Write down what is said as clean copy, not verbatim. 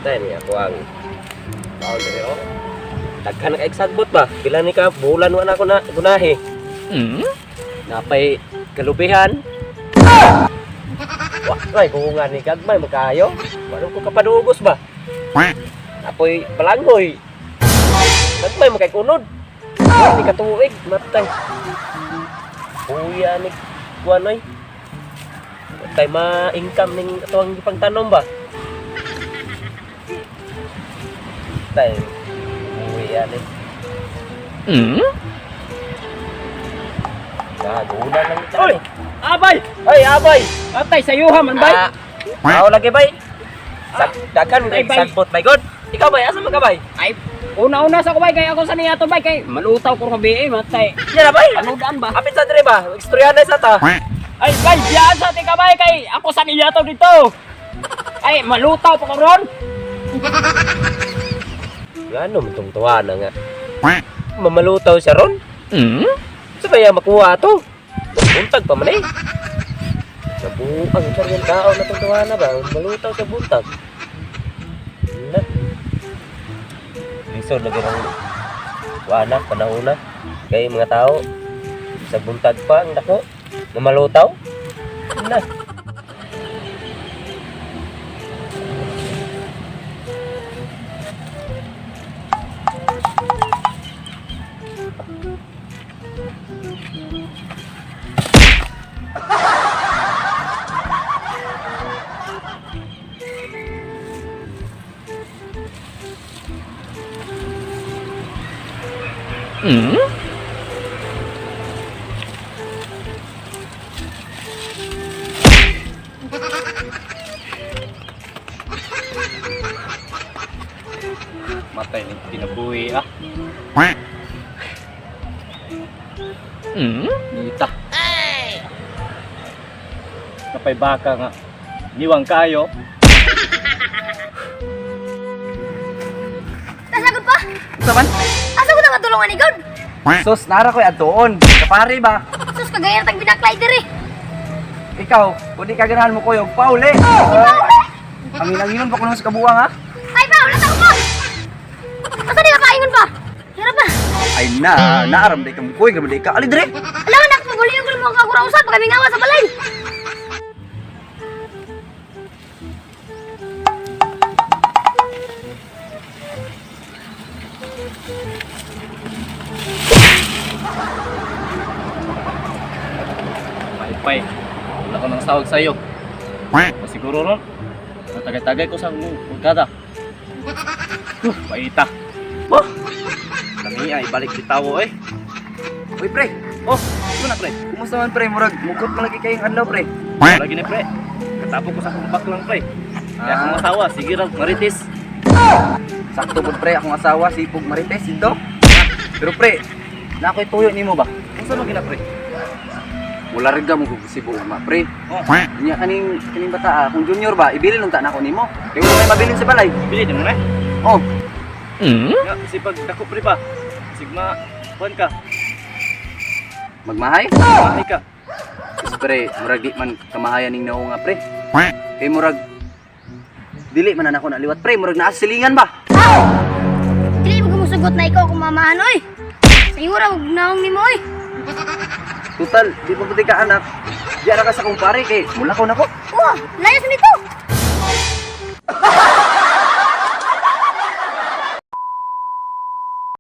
Tay ni ako ang baon diri oh. Daghan ka eksagbot ba? Pila ni ka bulan wa na ako na gunahi. Napay kalubihan. Wa, ay bunga ni gagmay magkaayo. Wala ko kapadugos ba? Apoy balangoy. Gagmay magkay kunod. Ni katuig matay. Uya ni kuan oy. Tay ma-income ning atuang gipangtanom ba? Tay uya ni. Gaguna lang ito. Oy! Abay! Ay, abay! Atay sa yuha man bay. Ako lagi bay. Dagan Ay, kay bay. sagbot bay god. Ikaw bay, asa man ka bay? Ay, una-una sa ko bay kay ako sa niya to bay kay malutaw ko kabi matay. Yan na bay. Ano daan ba? Apit sa dire ba? Istoryahan na sa ta. Ay, bay, diyan sa ating kabay kay ako sa niya to dito. Ay, malutaw pa ko ron. Ngano man tong tuwa na nga. Mamalutaw siya ron. Sa baya makuha to. Buntag pa man eh. Nabuang sa rin tao na tong tuwa na ba? Malutaw sa buntag. Na. Lisod lagi ng wana, panahon na. Kaya mga tao sa buntag pa ang dako na malutaw. Na. Matay ni pinabuhi ah. Dita. Kapay baka nga. Niwang kayo. Nasagod pa? Saman? Asa ko na matulungan ni God? Sus, nara ko'y atoon. Kapari ba? Sus, kagaya tag binaklay diri. Ikaw, kung di ka ganahan mo kuyog, pauli! Kami nanginon pa ko sa kabuwang ha? Ay pa, wala ko pa! Asa di ka kaingon pa? Hirap ba? Ay na, naaram di ka mo kuyog, naman di ka alidre! Alam anak, maguli yung mo kakurausan pag kami ngawa sa balay. Pay. Wala ko nang sawag sa'yo. Siguro ron. Natagay-tagay ko sa mugada. Paita. Oh! Lami ay balik di tawo eh. Uy pre! Oh, ito na pre. Kumusta man pre? Murag, mukot malagi kayong adlaw pre. Lagi ni pre. Katapos ko sa kumpak lang pre. Kaya akong asawa, sige raw, maritis. Sakto po pre, akong asawa, sipog marites ito. Pero pre, na ako'y tuyo ni mo ba? Kung saan mo gina pre? Wala rin ka mo kusibo ma pre. Oh, Nya kaning bata kung junior ba, ibili nung ta na ko nimo. Kaya wala may mabilin sa balay. bili din mo na. Oh, Nga, kasi pag dako pre pa. Sigma, kuhan ka. magmahay? Mahay ka. Kasi pre, murag di man kamahayan ning naong nga pre. Kay murag dili man na ako naliwat pre, murag naa sa silingan ba? Dili mo gumusugot na ikaw kung mamahan, oy. Siguro, huwag naong ni mo, oy. Total, di pa puti ka anak. Diyan na ka sa kumpare kay mula ko na ko. Oh, layas nito.